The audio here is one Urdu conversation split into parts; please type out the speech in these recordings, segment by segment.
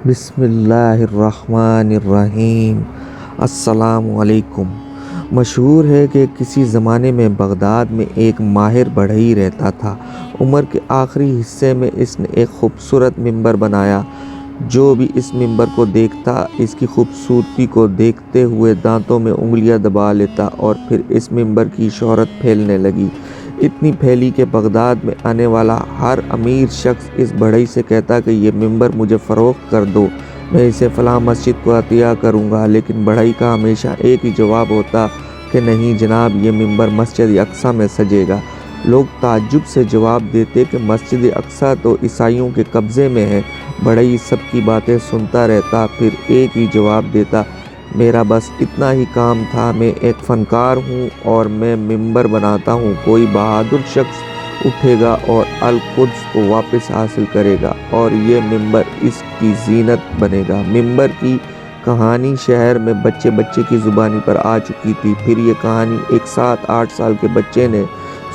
بسم اللہ الرحمن الرحیم۔ السلام علیکم۔ مشہور ہے کہ کسی زمانے میں بغداد میں ایک ماہر بڑھئی رہتا تھا۔ عمر کے آخری حصے میں اس نے ایک خوبصورت ممبر بنایا۔ جو بھی اس ممبر کو دیکھتا اس کی خوبصورتی کو دیکھتے ہوئے دانتوں میں انگلیاں دبا لیتا، اور پھر اس ممبر کی شہرت پھیلنے لگی۔ اتنی پھیلی کہ بغداد میں آنے والا ہر امیر شخص اس بڑھئی سے کہتا کہ یہ ممبر مجھے فروخت کر دو، میں اسے فلاں مسجد کو عطیہ کروں گا۔ لیکن بڑھئی کا ہمیشہ ایک ہی جواب ہوتا کہ نہیں جناب، یہ ممبر مسجد اقصیٰ میں سجے گا۔ لوگ تعجب سے جواب دیتے کہ مسجد اقصیٰ تو عیسائیوں کے قبضے میں ہے۔ بڑھئی سب کی باتیں سنتا رہتا، پھر ایک ہی جواب دیتا، میرا بس اتنا ہی کام تھا، میں ایک فنکار ہوں اور میں ممبر بناتا ہوں۔ کوئی بہادر شخص اٹھے گا اور القدس کو واپس حاصل کرے گا، اور یہ ممبر اس کی زینت بنے گا۔ ممبر کی کہانی شہر میں بچے بچے کی زبانی پر آ چکی تھی۔ پھر یہ کہانی ایک 7-8 سال کے بچے نے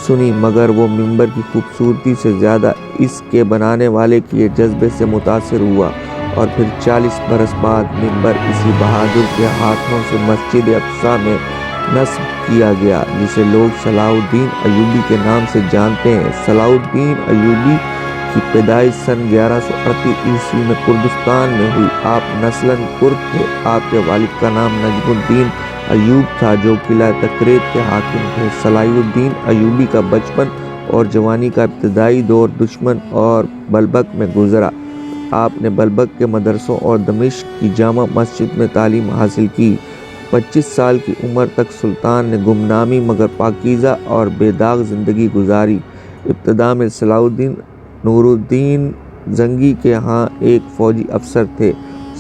سنی، مگر وہ ممبر کی خوبصورتی سے زیادہ اس کے بنانے والے کے جذبے سے متاثر ہوا، اور پھر 40 برس بعد ممبر اسی بہادر کے ہاتھوں سے مسجد اقصیٰ میں نصب کیا گیا، جسے لوگ صلاح الدین ایوبی کے نام سے جانتے ہیں۔ صلاح الدین ایوبی کی پیدائش سن 1138 عیسوی میں کردستان میں ہوئی۔ آپ نسلاً کرد تھے۔ آپ کے والد کا نام نجم الدین ایوب تھا، جو قلعہ تکریت کے حاکم تھے۔ صلاح الدین ایوبی کا بچپن اور جوانی کا ابتدائی دور دشمن اور بلبک میں گزرا۔ آپ نے بلبک کے مدرسوں اور دمشق کی جامع مسجد میں تعلیم حاصل کی۔ 25 سال کی عمر تک سلطان نے گمنامی مگر پاکیزہ اور بے داغ زندگی گزاری۔ ابتدا میں صلاح الدین نور الدین زنگی کے ہاں ایک فوجی افسر تھے۔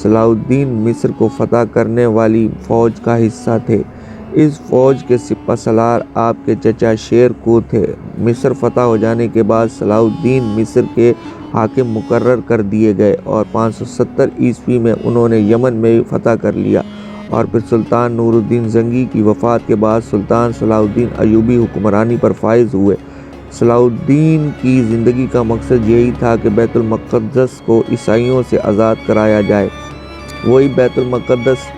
صلاح الدین مصر کو فتح کرنے والی فوج کا حصہ تھے۔ اس فوج کے سپہ سالار آپ کے چچا شیر کو تھے۔ مصر فتح ہو جانے کے بعد صلاح الدین مصر کے حاکم مقرر کر دیے گئے، اور 570 عیسوی میں انہوں نے یمن میں فتح کر لیا، اور پھر سلطان نور الدین زنگی کی وفات کے بعد سلطان صلاح الدین ایوبی حکمرانی پر فائز ہوئے۔ صلاح الدین کی زندگی کا مقصد یہی تھا کہ بیت المقدس کو عیسائیوں سے آزاد کرایا جائے۔ وہی بیت المقدس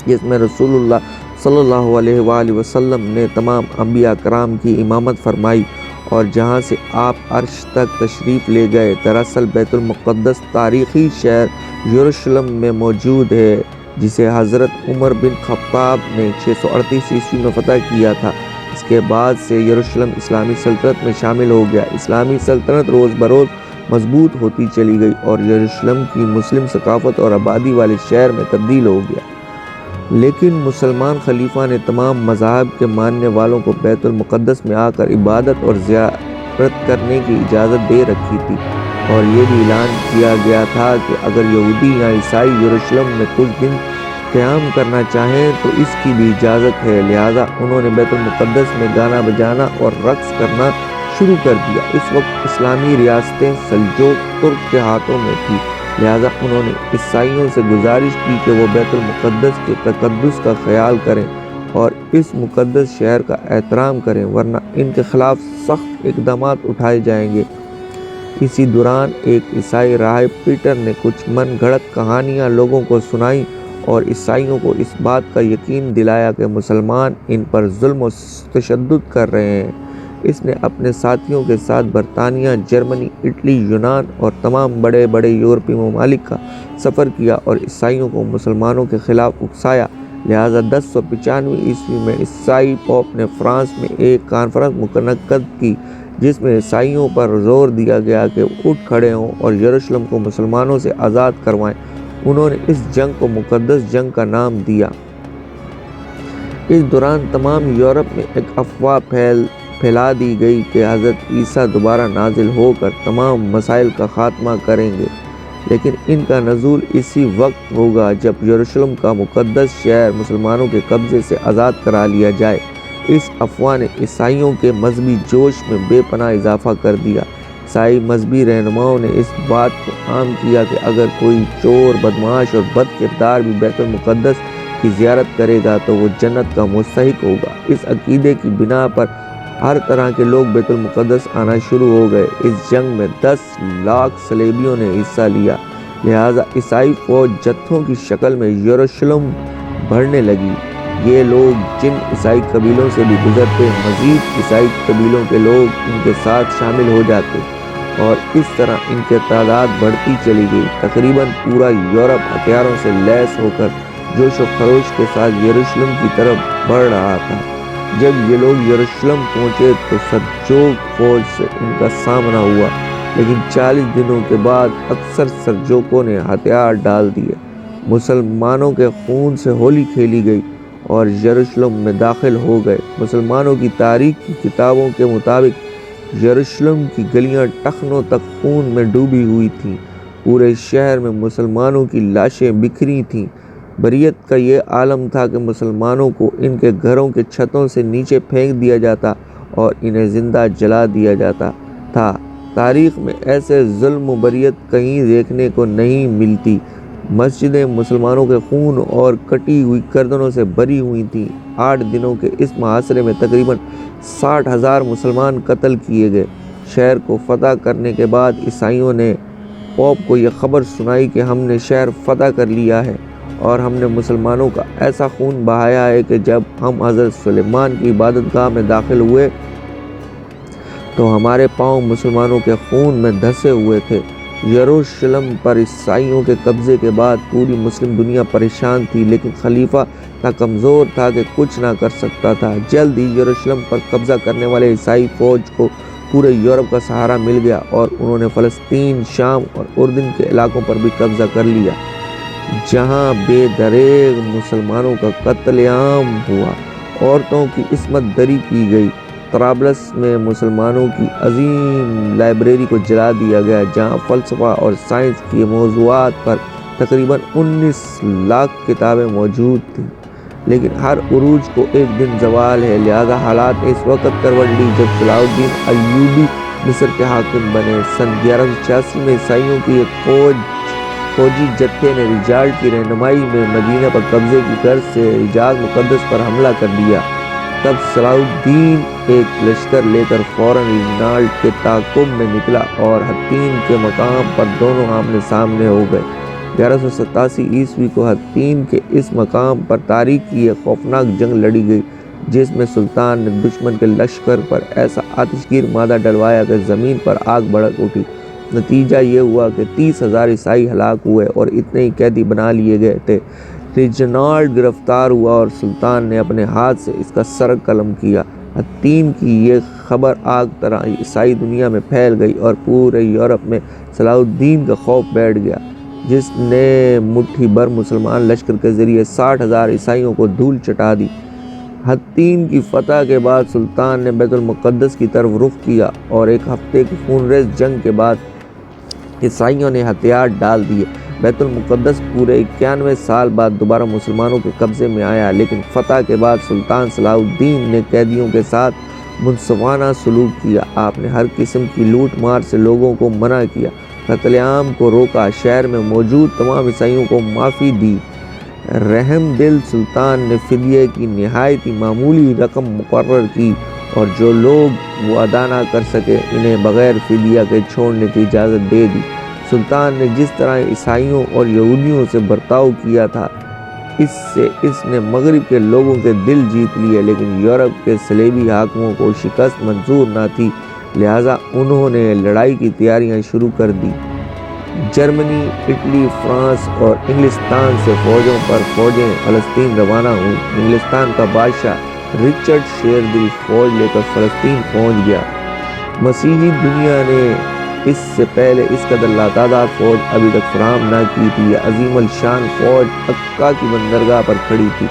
جس میں رسول اللہ صلی اللہ علیہ وآلہ وسلم نے تمام انبیاء کرام کی امامت فرمائی، اور جہاں سے آپ عرش تک تشریف لے گئے۔ دراصل بیت المقدس تاریخی شہر یروشلم میں موجود ہے، جسے حضرت عمر بن خطاب نے 638 عیسوی میں فتح کیا تھا۔ اس کے بعد سے یروشلم اسلامی سلطنت میں شامل ہو گیا۔ اسلامی سلطنت روز بروز مضبوط ہوتی چلی گئی، اور یروشلم کی مسلم ثقافت اور آبادی والے شہر میں تبدیل ہو گیا۔ لیکن مسلمان خلیفہ نے تمام مذاہب کے ماننے والوں کو بیت المقدس میں آ کر عبادت اور زیارت کرنے کی اجازت دے رکھی تھی، اور یہ بھی اعلان کیا گیا تھا کہ اگر یہودی یا عیسائی یروشلم میں کچھ دن قیام کرنا چاہیں تو اس کی بھی اجازت ہے۔ لہٰذا انہوں نے بیت المقدس میں گانا بجانا اور رقص کرنا شروع کر دیا۔ اس وقت اسلامی ریاستیں سلجوق ترک کے ہاتھوں میں تھیں، لہٰذا انہوں نے عیسائیوں سے گزارش کی کہ وہ بیت المقدس کے تقدس کا خیال کریں اور اس مقدس شہر کا احترام کریں، ورنہ ان کے خلاف سخت اقدامات اٹھائے جائیں گے۔ اسی دوران ایک عیسائی راہب پیٹر نے کچھ من گھڑت کہانیاں لوگوں کو سنائیں اور عیسائیوں کو اس بات کا یقین دلایا کہ مسلمان ان پر ظلم و تشدد کر رہے ہیں۔ اس نے اپنے ساتھیوں کے ساتھ برطانیہ، جرمنی، اٹلی، یونان اور تمام بڑے بڑے یورپی ممالک کا سفر کیا اور عیسائیوں کو مسلمانوں کے خلاف اکسایا۔ لہٰذا 1095 عیسوی میں عیسائی پوپ نے فرانس میں ایک کانفرنس منعقد کی، جس میں عیسائیوں پر زور دیا گیا کہ اٹھ کھڑے ہوں اور یروشلم کو مسلمانوں سے آزاد کروائیں۔ انہوں نے اس جنگ کو مقدس جنگ کا نام دیا۔ اس دوران تمام یورپ میں ایک افواہ پھیلا دی گئی کہ حضرت عیسیٰ دوبارہ نازل ہو کر تمام مسائل کا خاتمہ کریں گے، لیکن ان کا نزول اسی وقت ہوگا جب یروشلم کا مقدس شہر مسلمانوں کے قبضے سے آزاد کرا لیا جائے۔ اس افواہ نے عیسائیوں کے مذہبی جوش میں بے پناہ اضافہ کر دیا۔ عیسائی مذہبی رہنماؤں نے اس بات کو عام کیا کہ اگر کوئی چور، بدمعاش اور بد کردار بھی بیت المقدس کی زیارت کرے گا تو وہ جنت کا مستحق ہوگا۔ اس عقیدے کی بنا پر ہر طرح کے لوگ بیت المقدس آنا شروع ہو گئے۔ اس جنگ میں 10 لاکھ صلیبیوں نے حصہ لیا۔ لہٰذا عیسائی فوج جتھوں کی شکل میں یروشلم بڑھنے لگی۔ یہ لوگ جن عیسائی قبیلوں سے بھی گزرتے، مزید عیسائی قبیلوں کے لوگ ان کے ساتھ شامل ہو جاتے اور اس طرح ان کی تعداد بڑھتی چلی گئی۔ تقریباً پورا یورپ ہتھیاروں سے لیس ہو کر جوش و خروش کے ساتھ یروشلم کی طرف بڑھ رہا تھا۔ جب یہ لوگ یروشلم پہنچے تو سلجوق فوج سے ان کا سامنا ہوا، لیکن 40 دنوں کے بعد اکثر سلجوقیوں نے ہتھیار ڈال دیے۔ مسلمانوں کے خون سے ہولی کھیلی گئی اور یروشلم میں داخل ہو گئے۔ مسلمانوں کی تاریخ کی کتابوں کے مطابق یروشلم کی گلیاں ٹخنوں تک خون میں ڈوبی ہوئی تھیں۔ پورے شہر میں مسلمانوں کی لاشیں بکھری تھیں۔ بریت کا یہ عالم تھا کہ مسلمانوں کو ان کے گھروں کے چھتوں سے نیچے پھینک دیا جاتا اور انہیں زندہ جلا دیا جاتا تھا۔ تاریخ میں ایسے ظلم و بریت کہیں دیکھنے کو نہیں ملتی۔ مسجدیں مسلمانوں کے خون اور کٹی ہوئی گردنوں سے بھری ہوئی تھیں۔ 8 دنوں کے اس محاصرے میں تقریباً 60,000 مسلمان قتل کیے گئے۔ شہر کو فتح کرنے کے بعد عیسائیوں نے پوپ کو یہ خبر سنائی کہ ہم نے شہر فتح کر لیا ہے اور ہم نے مسلمانوں کا ایسا خون بہایا ہے کہ جب ہم حضرت سلیمان کی عبادت گاہ میں داخل ہوئے تو ہمارے پاؤں مسلمانوں کے خون میں دھسے ہوئے تھے۔ یروشلم پر عیسائیوں کے قبضے کے بعد پوری مسلم دنیا پریشان تھی، لیکن خلیفہ اتنا کمزور تھا کہ کچھ نہ کر سکتا تھا۔ جلد ہی یروشلم پر قبضہ کرنے والے عیسائی فوج کو پورے یورپ کا سہارا مل گیا اور انہوں نے فلسطین، شام اور اردن کے علاقوں پر بھی قبضہ کر لیا، جہاں بے دریغ مسلمانوں کا قتل عام ہوا۔ عورتوں کی عصمت دری کی گئی۔ طرابلس میں مسلمانوں کی عظیم لائبریری کو جلا دیا گیا، جہاں فلسفہ اور سائنس کے موضوعات پر تقریباً 19 لاکھ کتابیں موجود تھیں۔ لیکن ہر عروج کو ایک دن زوال ہے، لہذا حالات اس وقت کروٹ لی جب صلاح الدین ایوبی مصر کے حاکم بنے۔ سن 1186 میں عیسائیوں کی ایک فوجی جتھے نے رجال کی رہنمائی میں مدینہ پر قبضے کی غرض سے حجاز مقدس پر حملہ کر دیا۔ تب صلاح الدین ایک لشکر لے کر فوراً رجنالڈ کے تعاقب میں نکلا اور حطین کے مقام پر دونوں آمنے سامنے ہو گئے۔ 1187 عیسوی کو حطین کے اس مقام پر تاریخ کی ایک خوفناک جنگ لڑی گئی، جس میں سلطان نے دشمن کے لشکر پر ایسا آتشگیر مادہ ڈلوایا کہ زمین پر آگ بھڑک اٹھی۔ نتیجہ یہ ہوا کہ 30,000 عیسائی ہلاک ہوئے اور اتنے ہی قیدی بنا لیے گئے تھے۔ رجنالڈ گرفتار ہوا اور سلطان نے اپنے ہاتھ سے اس کا سر قلم کیا۔ حطین کی یہ خبر آگ طرح عیسائی دنیا میں پھیل گئی اور پورے یورپ میں صلاح الدین کا خوف بیٹھ گیا، جس نے مٹھی بھر مسلمان لشکر کے ذریعے 60,000 عیسائیوں کو دھول چٹا دی۔ حطین کی فتح کے بعد سلطان نے بیت المقدس کی طرف رخ کیا اور ایک ہفتے کی خونریز جنگ کے بعد عیسائیوں نے ہتھیار ڈال دیے۔ بیت المقدس پورے 91 سال بعد دوبارہ مسلمانوں کے قبضے میں آیا، لیکن فتح کے بعد سلطان صلاح الدین نے قیدیوں کے ساتھ منصفانہ سلوک کیا۔ آپ نے ہر قسم کی لوٹ مار سے لوگوں کو منع کیا، قتل عام کو روکا، شہر میں موجود تمام عیسائیوں کو معافی دی۔ رحم دل سلطان نے فدیے کی نہایت ہی معمولی رقم مقرر کی اور جو لوگ وہ ادا نہ کر سکے انہیں بغیر فدیہ کے چھوڑنے کی اجازت دے دی۔ سلطان نے جس طرح عیسائیوں اور یہودیوں سے برتاؤ کیا تھا، اس سے اس نے مغرب کے لوگوں کے دل جیت لیے، لیکن یورپ کے صلیبی حاکموں کو شکست منظور نہ تھی، لہٰذا انہوں نے لڑائی کی تیاریاں شروع کر دی۔ جرمنی، اٹلی، فرانس اور انگلستان سے فوجیں فلسطین روانہ ہوئیں۔ انگلستان کا بادشاہ رچرڈ شیردل فوج لے کر فلسطین پہنچ گیا۔ مسیحی دنیا نے اس سے پہلے اس قدر لاتعداد فوج ابھی تک فراہم نہ کی تھی۔ یہ عظیم الشان فوج عکا کی بندرگاہ پر کھڑی تھی۔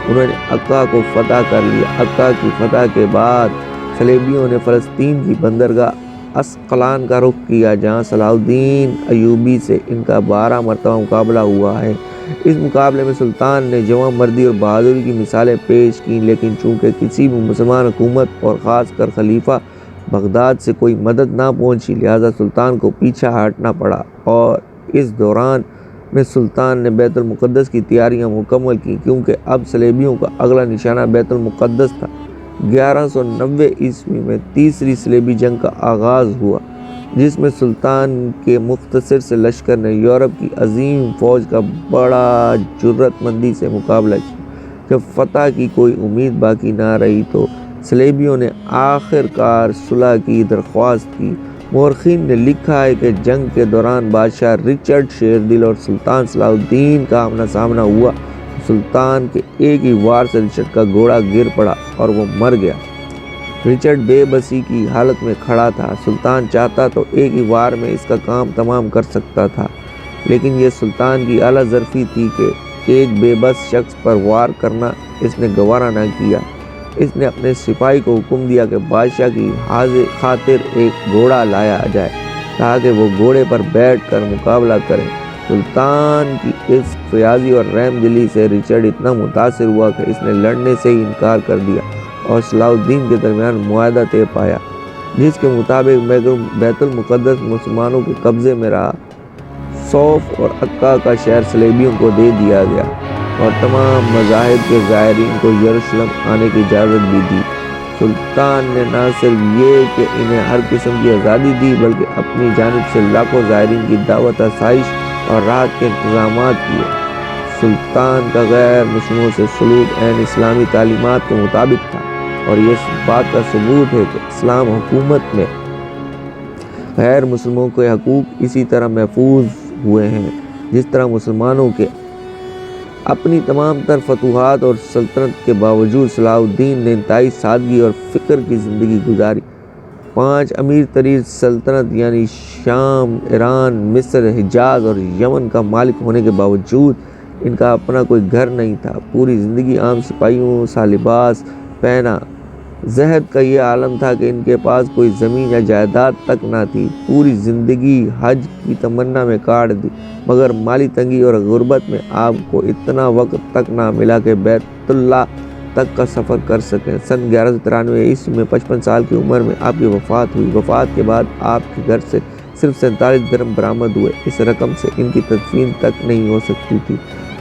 انہوں نے عکا کو فتح کر لیا۔ عکا کی فتح کے بعد صلیبیوں نے فلسطین کی بندرگاہ اسقلان کا رخ کیا، جہاں صلاح الدین ایوبی سے ان کا 12 مرتبہ مقابلہ ہوا ہے۔ اس مقابلے میں سلطان نے جواں مردی اور بہادری کی مثالیں پیش کیں، لیکن چونکہ کسی بھی مسلمان حکومت اور خاص کر خلیفہ بغداد سے کوئی مدد نہ پہنچی، لہذا سلطان کو پیچھے ہٹنا پڑا، اور اس دوران میں سلطان نے بیت المقدس کی تیاریاں مکمل کیں، کیونکہ اب صلیبیوں کا اگلا نشانہ بیت المقدس تھا۔ 1190 عیسوی میں تیسری صلیبی جنگ کا آغاز ہوا۔ جس میں سلطان کے مختصر سے لشکر نے یورپ کی عظیم فوج کا بڑا جرأت مندی سے مقابلہ کیا۔ جب فتح کی کوئی امید باقی نہ رہی تو صلیبیوں نے آخر کار صلح کی درخواست کی۔ مورخین نے لکھا ہے کہ جنگ کے دوران بادشاہ رچرڈ شیردل اور سلطان صلاح الدین کا آمنا سامنا ہوا۔ سلطان کے ایک ہی وار سے رچرڈ کا گھوڑا گر پڑا اور وہ مر گیا۔ رچرڈ بے بسی کی حالت میں کھڑا تھا۔ سلطان چاہتا تو ایک ہی وار میں اس کا کام تمام کر سکتا تھا، لیکن یہ سلطان کی اعلیٰ ظرفی تھی کہ ایک بے بس شخص پر وار کرنا اس نے گوارا نہ کیا۔ اس نے اپنے سپاہی کو حکم دیا کہ بادشاہ کی خاطر ایک گھوڑا لایا جائے تاکہ وہ گھوڑے پر بیٹھ کر مقابلہ کریں۔ سلطان کی اس فیاضی اور رحم دلی سے رچرڈ اتنا متاثر ہوا کہ اس نے لڑنے سے ہی انکار کر دیا اور صلاح الدین کے درمیان معاہدہ طے پایا، جس کے مطابق بیت المقدس مسلمانوں کے قبضے میں رہا۔ صوف اور عکا کا شہر صلیبیوں کو دے دیا گیا اور تمام مذاہب کے زائرین کو یروشلم آنے کی اجازت بھی دی۔ سلطان نے نہ صرف یہ کہ انہیں ہر قسم کی آزادی دی بلکہ اپنی جانب سے لاکھوں زائرین کی دعوت آسائش اور راحت کے انتظامات کیے۔ سلطان کا غیر مسلموں سے سلوک عین اسلامی تعلیمات کے مطابق تھا، اور یہ اس بات کا ثبوت ہے کہ اسلام حکومت میں غیر مسلموں کے حقوق اسی طرح محفوظ ہوئے ہیں جس طرح مسلمانوں کے۔ اپنی تمام تر فتوحات اور سلطنت کے باوجود صلاح الدین نے انتہائی سادگی اور فکر کی زندگی گزاری۔ 5 امیر ترین سلطنت یعنی شام، ایران، مصر، حجاز اور یمن کا مالک ہونے کے باوجود ان کا اپنا کوئی گھر نہیں تھا۔ پوری زندگی عام سپاہیوں سا لباس پہنا۔ زہد کا یہ عالم تھا کہ ان کے پاس کوئی زمین یا جائیداد تک نہ تھی۔ پوری زندگی حج کی تمنا میں کاٹ دی، مگر مالی تنگی اور غربت میں آپ کو اتنا وقت تک نہ ملا کہ بیت اللہ تک کا سفر کر سکیں۔ سن 1193 عیسوی میں 55 سال کی عمر میں آپ کی وفات ہوئی۔ وفات کے بعد آپ کے گھر سے صرف 47 درہم برآمد ہوئے۔ اس رقم سے ان کی تدفین تک نہیں ہو سکتی تھی،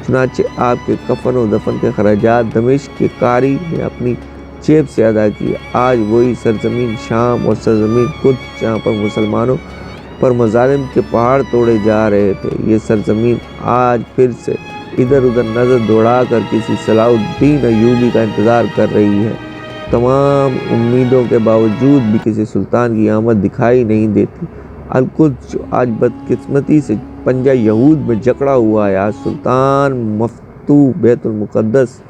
چنانچہ آپ کے کفن و دفن کے خراجات دمشق کے قاری نے اپنی جیب سے ادا کیا۔ آج وہی سرزمین شام اور سرزمین قدس جہاں پر مسلمانوں پر مظالم کے پہاڑ توڑے جا رہے تھے، یہ سرزمین آج پھر سے ادھر ادھر نظر دوڑا کر کسی صلاح الدین ایوبی کا انتظار کر رہی ہے۔ تمام امیدوں کے باوجود بھی کسی سلطان کی آمد دکھائی نہیں دیتی۔ القدس جو آج بدقسمتی سے پنجہ یہود میں جکڑا ہوا ہے، آج سلطان مفتوح بیت المقدس